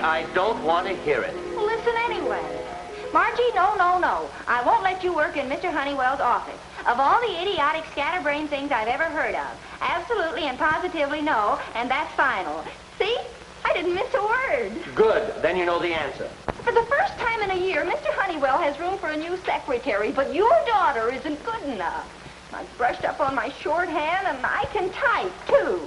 I don't want to hear it. Well, listen anyway. Margie, no. I won't let you work in Mr. Honeywell's office. Of all the idiotic scatterbrain things I've ever heard of, absolutely and positively no, and that's final. See? I didn't miss a word. Good. Then you know the answer. For the first time in a year, Mr. Honeywell has room for a new secretary, but your daughter isn't good enough. I've brushed up on my shorthand, and I can type, too.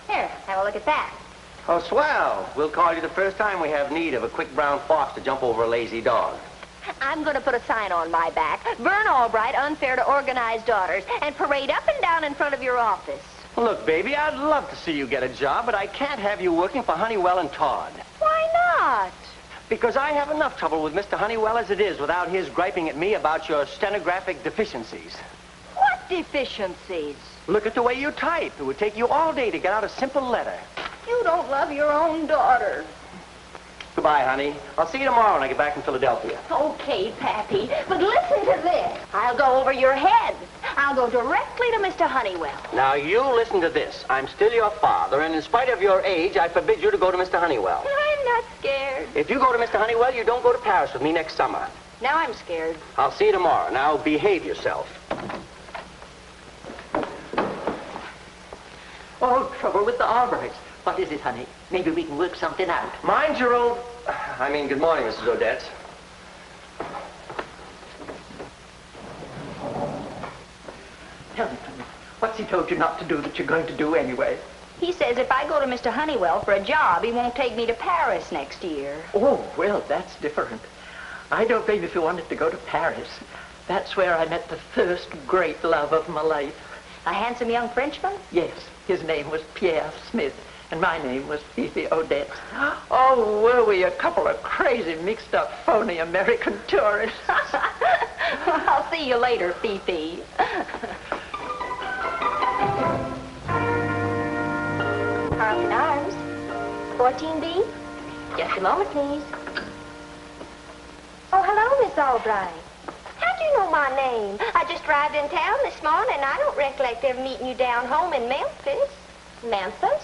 Here, have a look at that. Oh, swell. We'll call you the first time we have need of a quick brown fox to jump over a lazy dog. I'm going to put a sign on my back. Vern Albright, unfair to organized daughters, and parade up and down in front of your office. Look, baby, I'd love to see you get a job, but I can't have you working for Honeywell and Todd. Why not? Because I have enough trouble with Mr. Honeywell as it is without his griping at me about your stenographic deficiencies. What deficiencies? Look at the way you type. It would take you all day to get out a simple letter. You don't love your own daughter. Goodbye, honey. I'll see you tomorrow when I get back from Philadelphia. Okay, Pappy, but listen to this. I'll go over your head. I'll go directly to Mr. Honeywell. Now, you listen to this. I'm still your father, and in spite of your age, I forbid you to go to Mr. Honeywell. I'm not scared. If you go to Mr. Honeywell, you don't go to Paris with me next summer. Now I'm scared. I'll see you tomorrow. Now, behave yourself. Oh, trouble with the Albrights. What is it, honey? Maybe we can work something out. Mind your own... good morning, Mrs. Odette. Tell me, honey, what's he told you not to do that you're going to do anyway? He says if I go to Mr. Honeywell for a job, he won't take me to Paris next year. Oh, well, that's different. I don't blame you if you wanted to go to Paris. That's where I met the first great love of my life. A handsome young Frenchman? Yes, his name was Pierre Smith. And my name was Fifi Odette. Oh, were we a couple of crazy, mixed-up, phony American tourists? I'll see you later, Fifi. Carlton Arms, 14B. Just a moment, please. Oh, hello, Miss Albright. How do you know my name? I just arrived in town this morning, and I don't recollect ever meeting you down home in Memphis. Memphis?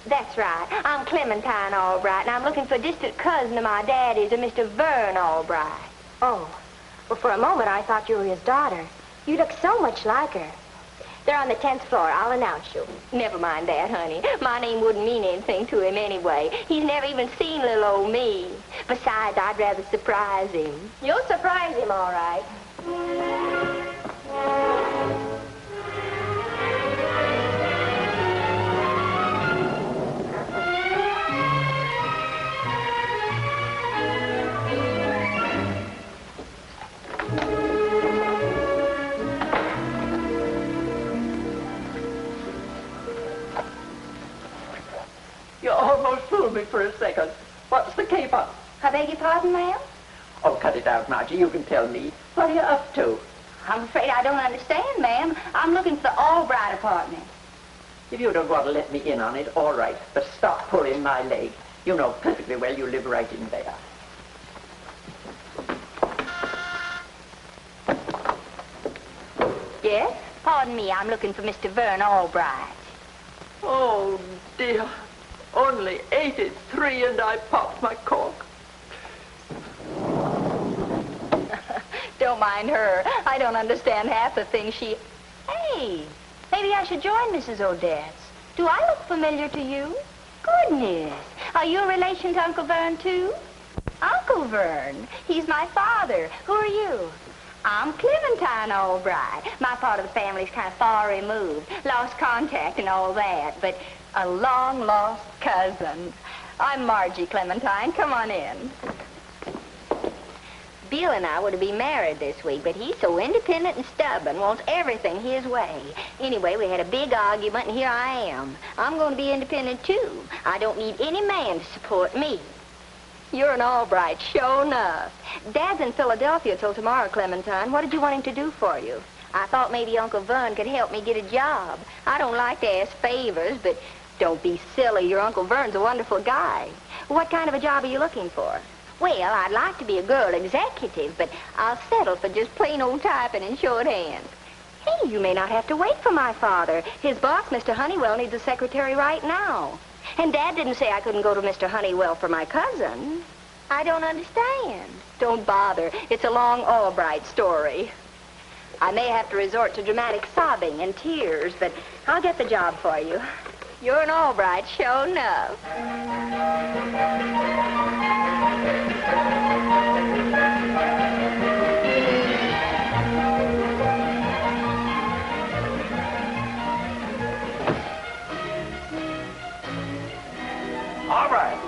That's right. I'm Clementine Albright, and I'm looking for a distant cousin of my daddy's, a Mr. Vern Albright. Oh. Well, for a moment, I thought you were his daughter. You look so much like her. They're on the 10th floor. I'll announce you. Never mind that, honey. My name wouldn't mean anything to him anyway. He's never even seen little old me. Besides, I'd rather surprise him. You'll surprise him, all right. You almost fooled me for a second. What's the caper? I beg your pardon, ma'am? Oh, cut it out, Margie. You can tell me. What are you up to? I'm afraid I don't understand, ma'am. I'm looking for the Albright apartment. If you don't want to let me in on it, all right. But stop pulling my leg. You know perfectly well you live right in there. Yes? Pardon me, I'm looking for Mr. Vern Albright. Oh, dear. Only 83 and I popped my cork. Don't mind her. I don't understand half the things she... Hey, maybe I should join Mrs. Odette's. Do I look familiar to you? Goodness. Are you a relation to Uncle Vern, too? Uncle Vern. He's my father. Who are you? I'm Clementine Albright. My part of the family's kind of far removed. Lost contact and all that, but a long-lost cousin. I'm Margie Clementine. Come on in. Bill and I were to be married this week, but he's so independent and stubborn, wants everything his way. Anyway, we had a big argument, and here I am. I'm going to be independent, too. I don't need any man to support me. You're an Albright, sure enough. Dad's in Philadelphia till tomorrow, Clementine. What did you want him to do for you? I thought maybe Uncle Vern could help me get a job. I don't like to ask favors, but Don't be silly. Your Uncle Vern's a wonderful guy. What kind of a job are you looking for? Well, I'd like to be a girl executive, but I'll settle for just plain old typing and shorthand. Hey, you may not have to wait for my father. His boss, Mr. Honeywell, needs a secretary right now. And Dad didn't say I couldn't go to Mr. Honeywell for my cousin. I don't understand. Don't bother. It's a long Albright story. I may have to resort to dramatic sobbing and tears, but I'll get the job for you. You're an Albright, sure enough. All right.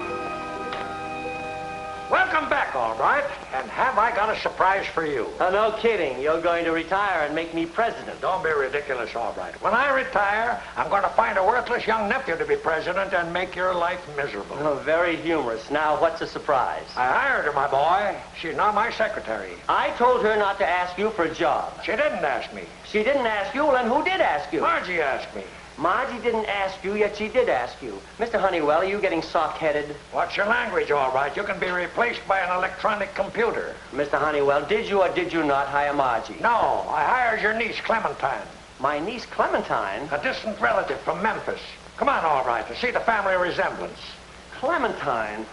Welcome back, Albright. And have I got a surprise for you? Oh, no kidding. You're going to retire and make me president. Don't be ridiculous, Albright. When I retire, I'm going to find a worthless young nephew to be president and make your life miserable. Oh, very humorous. Now, what's the surprise? I hired her, my boy. She's now my secretary. I told her not to ask you for a job. She didn't ask me. She didn't ask you, well, then who did ask you? Margie asked me. Margie didn't ask you, yet she did ask you. Mr. Honeywell, are you getting soft-headed? What's your language, Albright? You can be replaced by an electronic computer. Mr. Honeywell, did you or did you not hire Margie? No, I hired your niece, Clementine. My niece, Clementine? A distant relative from Memphis. Come on, Albright, to see the family resemblance. Clementine?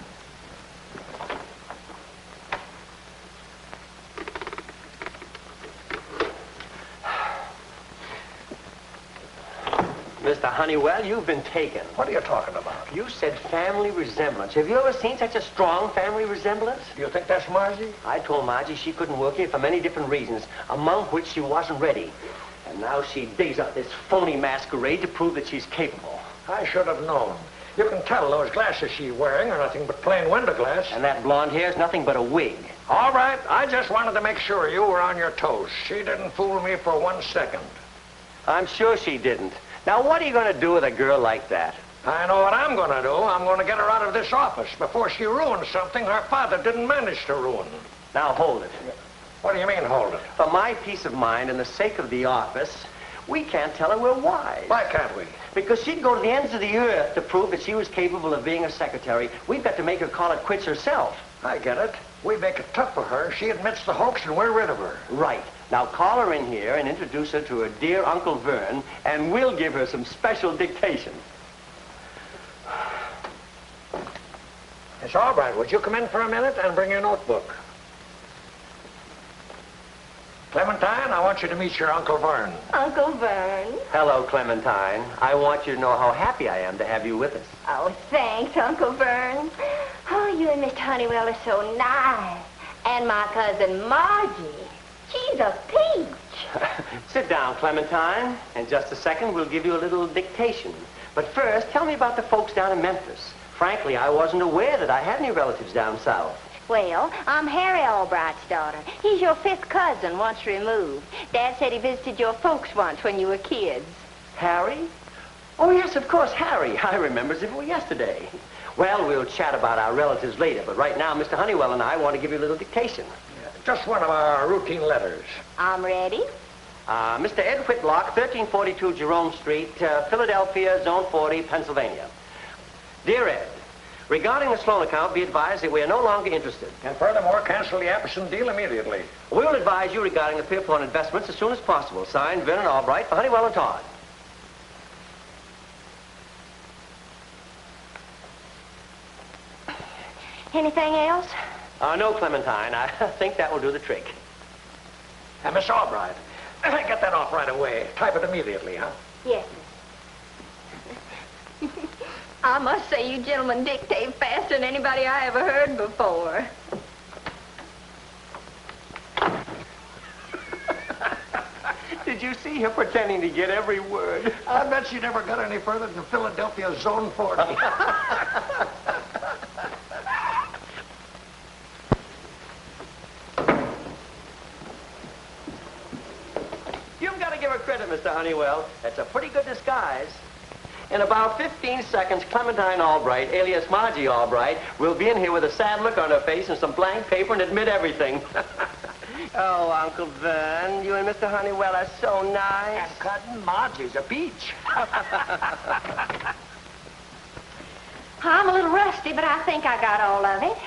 Mr. Honeywell, you've been taken. What are you talking about? You said family resemblance. Have you ever seen such a strong family resemblance? Do you think that's Margie? I told Margie she couldn't work here for many different reasons, among which she wasn't ready. And now she digs up this phony masquerade to prove that she's capable. I should have known. You can tell those glasses she's wearing are nothing but plain window glass. And that blonde hair's nothing but a wig. All right, I just wanted to make sure you were on your toes. She didn't fool me for 1 second. I'm sure she didn't. Now, what are you going to do with a girl like that? I know what I'm going to do. I'm going to get her out of this office before she ruins something her father didn't manage to ruin. Now, hold it. What do you mean, hold it? For my peace of mind and the sake of the office, we can't tell her we're wise. Why can't we? Because she'd go to the ends of the earth to prove that she was capable of being a secretary. We've got to make her call it quits herself. I get it. We make it tough for her. She admits the hoax and we're rid of her. Right. Now call her in here and introduce her to her dear Uncle Vern, and we'll give her some special dictation. It's all right. Would you come in for a minute and bring your notebook? Clementine, I want you to meet your Uncle Vern. Uncle Vern. Hello, Clementine. I want you to know how happy I am to have you with us. Oh, thanks, Uncle Vern. Oh, you and Mr. Honeywell are so nice. And my cousin Margie. She's a peach. Sit down, Clementine. In just a second, we'll give you a little dictation. But first, tell me about the folks down in Memphis. Frankly, I wasn't aware that I had any relatives down south. Well, I'm Harry Albright's daughter. He's your 5th cousin, once removed. Dad said he visited your folks once when you were kids. Harry? Oh, yes, of course, Harry. I remember as if it were yesterday. Well, we'll chat about our relatives later, but right now, Mr. Honeywell and I want to give you a little dictation. Just one of our routine letters. I'm ready. Mr. Ed Whitlock, 1342 Jerome Street, Philadelphia, Zone 40, Pennsylvania. Dear Ed, regarding the Sloan account, be advised that we are no longer interested. And furthermore, cancel the Apperson deal immediately. We will advise you regarding the Pierpont investments as soon as possible. Signed, Vernon Albright for Honeywell and Todd. Anything else? No, Clementine. I think that will do the trick. Miss Albright, get that off right away. Type it immediately, huh? Yes. I must say you gentlemen dictate faster than anybody I ever heard before. Did you see her pretending to get every word? I bet she never got any further than Philadelphia Zone 40. You've got to give her credit, Mr. Honeywell. That's a pretty good disguise. In about 15 seconds, Clementine Albright, alias Margie Albright, will be in here with a sad look on her face and some blank paper and admit everything. Oh, Uncle Vern, you and Mr. Honeywell are so nice. And Cousin Margie's a peach. I'm a little rusty, but I think I got all of it.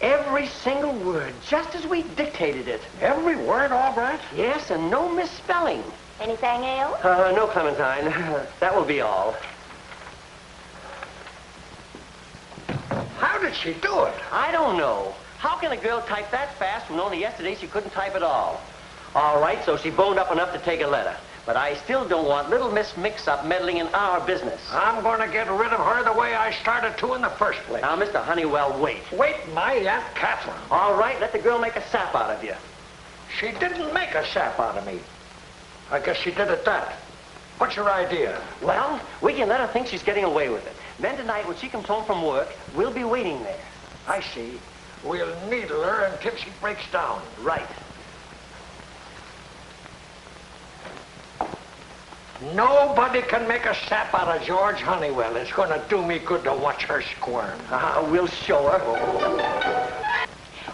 Every single word, just as we dictated it. Every word all right? Yes, and no misspelling. Anything else? No, Clementine. That will be all. How did she do it? I don't know. How can a girl type that fast when only yesterday she couldn't type at all? All right, so she boned up enough to take a letter. But I still don't want little Miss Mix-Up meddling in our business. I'm going to get rid of her the way I started to in the first place. Now, Mr. Honeywell, wait. Wait, my Aunt Catherine. All right, let the girl make a sap out of you. She didn't make a sap out of me. I guess she did at that. What's your idea? Well, we can let her think she's getting away with it. Then tonight, when she comes home from work, we'll be waiting there. I see. We'll needle her until she breaks down. Right. Nobody can make a sap out of George Honeywell. It's going to do me good to watch her squirm. We'll show her.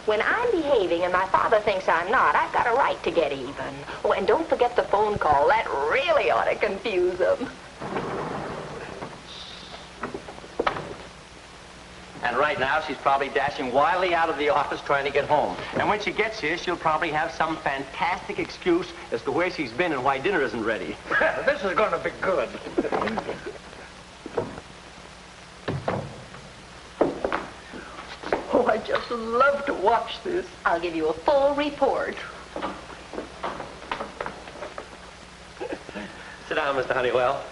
When I'm behaving and my father thinks I'm not, I've got a right to get even. Oh, and don't forget the phone call. That really ought to confuse them. And right now, she's probably dashing wildly out of the office trying to get home. And when she gets here, she'll probably have some fantastic excuse as to where she's been and why dinner isn't ready. This is going to be good. Oh, I just love to watch this. I'll give you a full report. Sit down, Mr. Honeywell.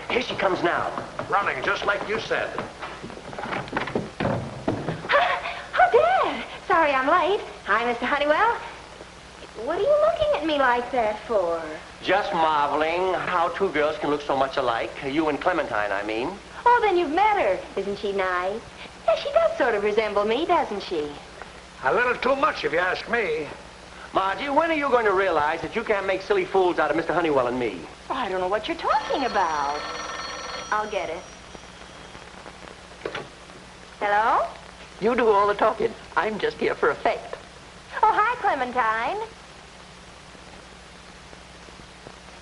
Here she comes now. Running just like you said. Oh, Dad. Sorry I'm late. Hi, Mr. Honeywell. What are you looking at me like that for? Just marveling how two girls can look so much alike. You and Clementine, I mean. Oh, then you've met her. Isn't she nice? Yeah, she does sort of resemble me, doesn't she? A little too much, if you ask me. Margie, when are you going to realize that you can't make silly fools out of Mr. Honeywell and me? Oh, I don't know what you're talking about. I'll get it. Hello? You do all the talking. I'm just here for effect. Oh, hi, Clementine.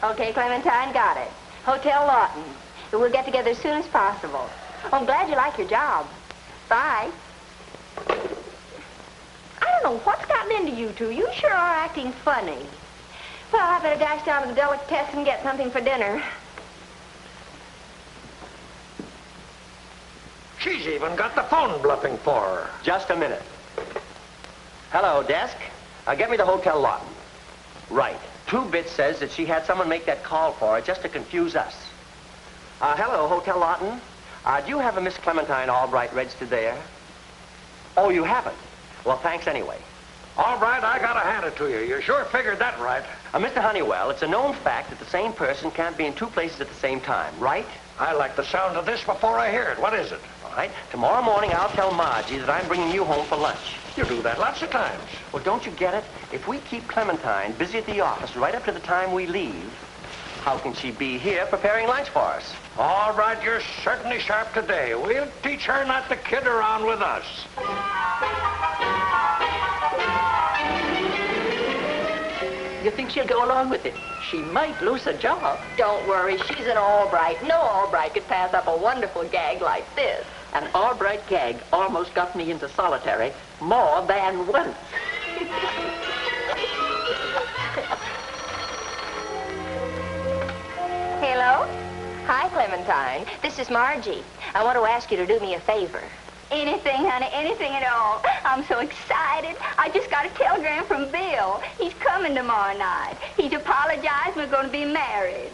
Okay, Clementine, got it. Hotel Lawton. We'll get together as soon as possible. Oh, I'm glad you like your job. Bye. I don't know what's gotten into you two. You sure are acting funny. Well, I better dash down to the delicatessen and get something for dinner. She's even got the phone bluffing for her. Just a minute. Hello, desk. Get me the Hotel Lawton. Right. 2 bits says that she had someone make that call for her just to confuse us. Hello, Hotel Lawton. Do you have a Miss Clementine Albright registered there? Oh, you haven't? Well, thanks anyway. All right, I gotta hand it to you. You sure figured that right. Mr. Honeywell, it's a known fact that the same person can't be in 2 places at the same time, right? I like the sound of this before I hear it. What is it? All right. Tomorrow morning, I'll tell Margie that I'm bringing you home for lunch. You do that lots of times. Well, don't you get it? If we keep Clementine busy at the office right up to the time we leave, how can she be here preparing lunch for us? All right, you're certainly sharp today. We'll teach her not to kid around with us. You think she'll go along with it? She might lose her job. Don't worry, she's an Albright. No Albright could pass up a wonderful gag like this. An Albright gag almost got me into solitary more than once. Hello? Hi, Clementine. This is Margie. I want to ask you to do me a favor. Anything, honey, anything at all. I'm so excited. I just got a telegram from Bill. He's coming tomorrow night. He's apologized. We're going to be married.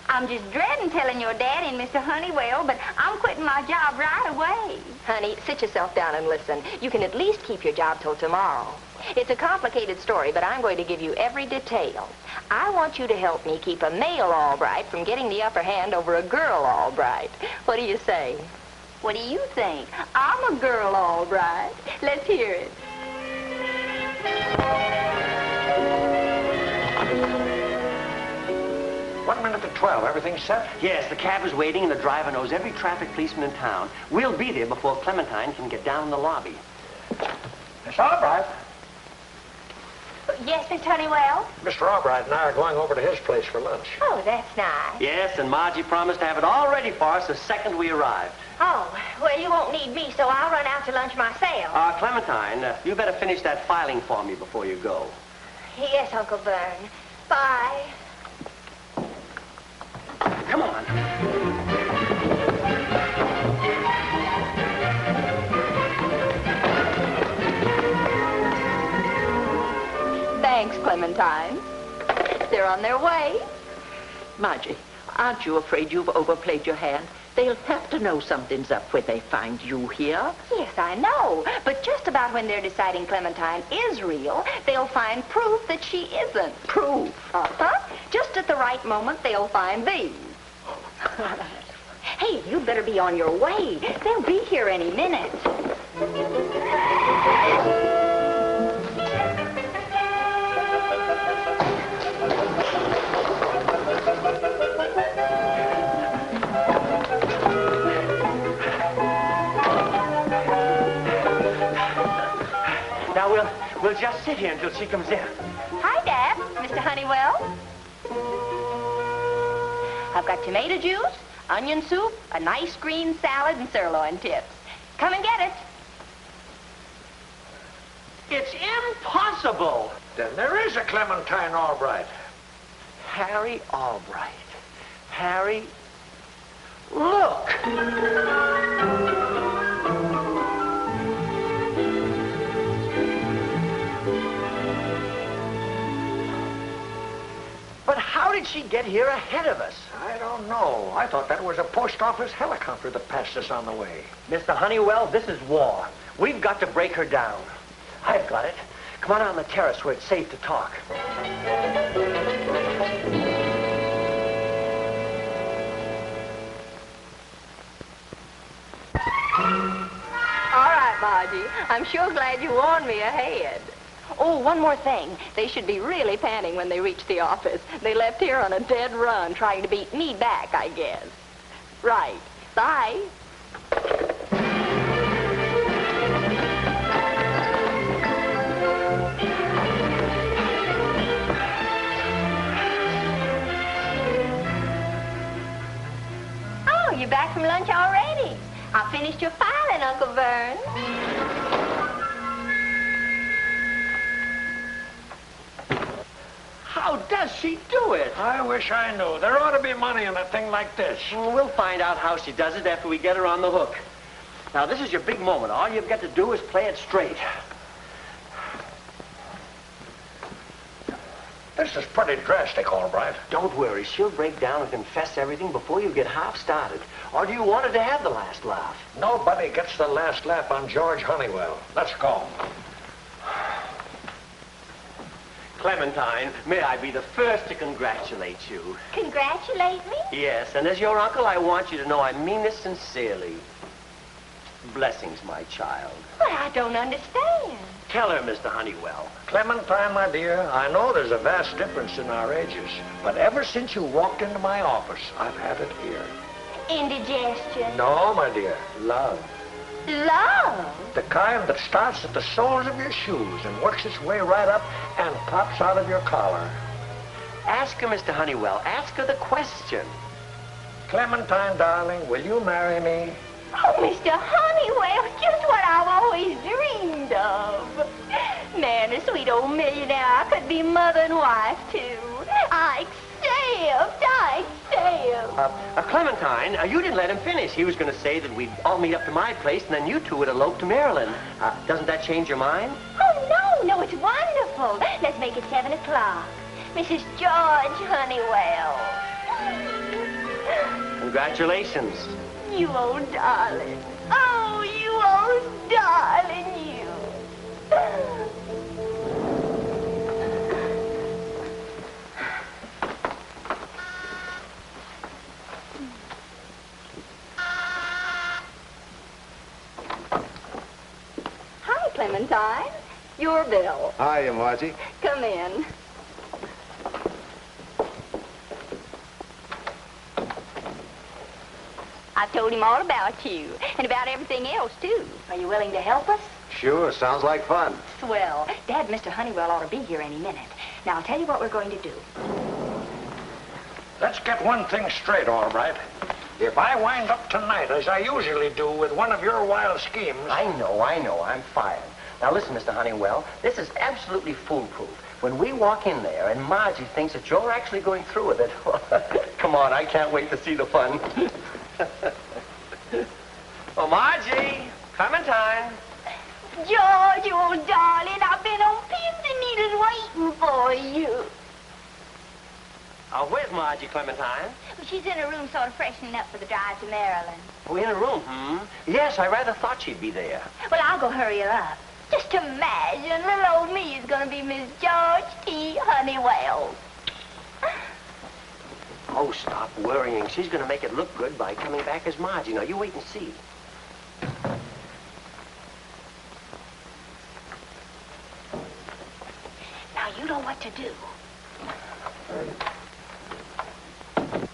I'm just dreading telling your daddy and Mr. Honeywell, but I'm quitting my job right away. Honey, sit yourself down and listen. You can at least keep your job till tomorrow. It's a complicated story, but I'm going to give you every detail. I want you to help me keep a male Albright from getting the upper hand over a girl Albright. What do you say? What do you think? I'm a girl Albright. Let's hear it. 1 minute to 12. Everything set? Yes, the cab is waiting and the driver knows every traffic policeman in town. We'll be there before Clementine can get down in the lobby. It's all right. Yes, Mr. Honeywell? Mr. Albright and I are going over to his place for lunch. Oh, that's nice. Yes, and Margie promised to have it all ready for us the second we arrived. Oh, well, you won't need me, so I'll run out to lunch myself. Clementine, you better finish that filing for me before you go. Yes, Uncle Vern. Bye. Come on. Thanks, Clementine. They're on their way. Margie, aren't you afraid you've overplayed your hand? They'll have to know something's up when they find you here. Yes, I know. But just about when they're deciding Clementine is real, they'll find proof that she isn't. Proof. Uh-huh. Just at the right moment, they'll find these. Hey, you better be on your way. They'll be here any minute. Now, we'll just sit here until she comes in. Hi, Dad. Mr. Honeywell. I've got tomato juice, onion soup, a nice green salad, and sirloin tips. Come and get it. It's impossible. Then there is a Clementine Albright. Harry Albright. Harry, look. But how did she get here ahead of us? I don't know. I thought that was a post office helicopter that passed us on the way. Mr. Honeywell, this is war. We've got to break her down. I've got it. Come on out on the terrace where it's safe to talk. All right, Margie. I'm sure glad you warned me ahead. Oh, one more thing. They should be really panting when they reach the office. They left here on a dead run, trying to beat me back, I guess. Right. Bye. Oh, you're back from lunch already. I finished your filing, Uncle Vern. How does she do it? I wish I knew. There ought to be money in a thing like this. We'll find out how she does it after we get her on the hook. Now, this is your big moment. All you've got to do is play it straight. This is pretty drastic, Albright. Don't worry. She'll break down and confess everything before you get half started. Or do you want her to have the last laugh? Nobody gets the last laugh on George Honeywell. Let's go. Clementine, may I be the first to congratulate you? Congratulate me? Yes, and as your uncle, I want you to know I mean this sincerely. Blessings, my child. But I don't understand. Tell her, Mr. Honeywell. Clementine, my dear, I know there's a vast difference in our ages, but ever since you walked into my office, I've had it here. Indigestion. No, my dear, love. Love. The kind that starts at the soles of your shoes and works its way right up and pops out of your collar. Ask her, Mr. Honeywell. Ask her the question. Clementine, darling, will you marry me? Oh, Mr. Honeywell, just what I've always dreamed of. Man, a sweet old millionaire, I could be mother and wife, too. I accept. Clementine, you didn't let him finish. He was going to say that we'd all meet up to my place, and then you two would elope to Maryland. Doesn't that change your mind? Oh, no, it's wonderful. Let's make it 7 o'clock. Mrs. George Honeywell. Congratulations. You old darling. Oh, you old darling, you. Hi, Clementine. Your bill. Hiya, Margie. Come in. I told him all about you, and about everything else, too. Are you willing to help us? Sure, sounds like fun. Swell. Dad, Mr. Honeywell ought to be here any minute. Now, I'll tell you what we're going to do. Let's get one thing straight, all right. If I wind up tonight, as I usually do, with one of your wild schemes... I know. I'm fired. Now, listen, Mr. Honeywell, this is absolutely foolproof. When we walk in there and Margie thinks that you're actually going through with it, come on, I can't wait to see the fun. Oh, Margie, Clementine. George, old darling, I've been on pins and needles waiting for you. Oh, where's Margie, Clementine? Well, she's in her room sort of freshening up for the drive to Maryland. Oh, in her room, Yes, I rather thought she'd be there. Well, I'll go hurry her up. Just imagine little old me is going to be Miss George T. Honeywell. Oh, stop worrying. She's going to make it look good by coming back as Margie. Now, you wait and see. Now, you know what to do.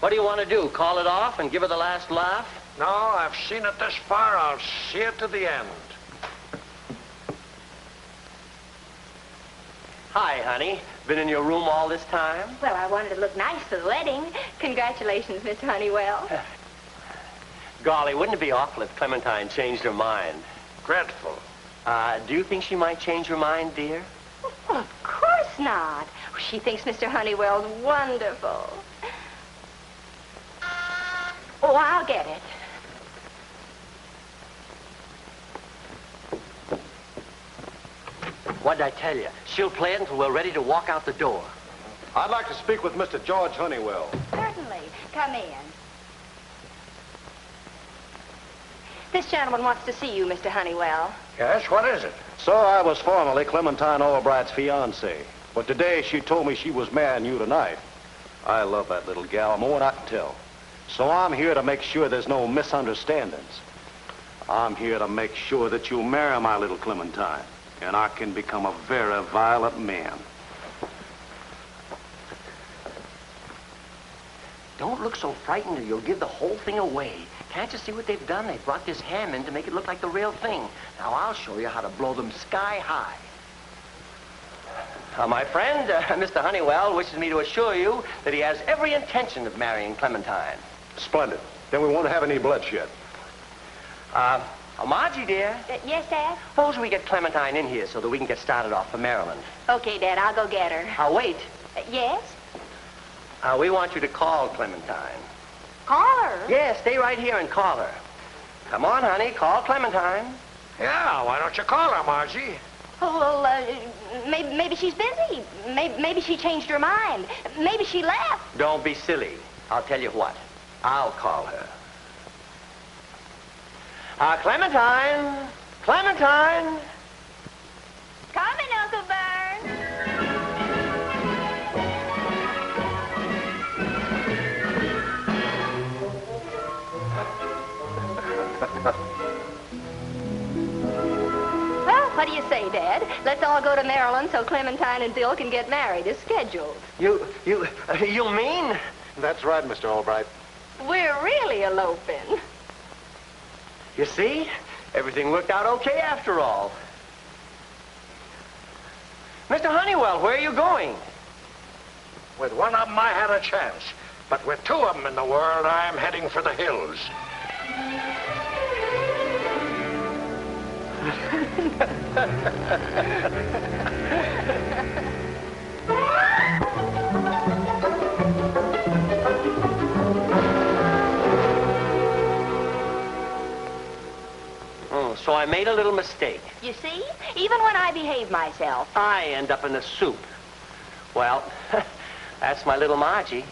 What do you want to do? Call it off and give her the last laugh? No, I've seen it this far. I'll see it to the end. Hi, honey. Been in your room all this time? Well, I wanted to look nice for the wedding. Congratulations, Mr. Honeywell. Golly, wouldn't it be awful if Clementine changed her mind? Dreadful. Do you think she might change her mind, dear? Well, of course not. She thinks Mr. Honeywell's wonderful. Oh, I'll get it. What'd I tell you? She'll play it until we're ready to walk out the door. I'd like to speak with Mr. George Honeywell. Certainly. Come in. This gentleman wants to see you, Mr. Honeywell. Yes, what is it? So I was formerly Clementine Albright's fiancé, but today she told me she was marrying you tonight. I love that little gal more than I can tell. So I'm here to make sure there's no misunderstandings. I'm here to make sure that you'll marry my little Clementine, and I can become a very violent man. Don't look so frightened or you'll give the whole thing away. Can't you see what they've done? They've brought this ham in to make it look like the real thing. Now, I'll show you how to blow them sky high. My friend, Mr. Honeywell, wishes me to assure you that he has every intention of marrying Clementine. Splendid. Then we won't have any bloodshed. Margie, dear. Yes, Dad? Suppose we get Clementine in here so that we can get started off for Maryland. Okay, Dad, I'll go get her. Wait. Yes? We want you to call Clementine. Call her? Yeah, stay right here and call her. Come on, honey, call Clementine. Yeah, why don't you call her, Margie? Oh, well, maybe she's busy. Maybe she changed her mind. Maybe she left. Don't be silly. I'll tell you what. I'll call her. Clementine! Clementine! Coming, Uncle Vern. Well, what do you say, Dad? Let's all go to Maryland so Clementine and Bill can get married as scheduled. You mean? That's right, Mr. Albright. We're really eloping. You see? Everything worked out okay after all. Mr. Honeywell, where are you going? With one of them, I had a chance. But with two of them in the world, I'm heading for the hills. So I made a little mistake. You see? Even when I behave myself. I end up in the soup. Well, that's my little Margie.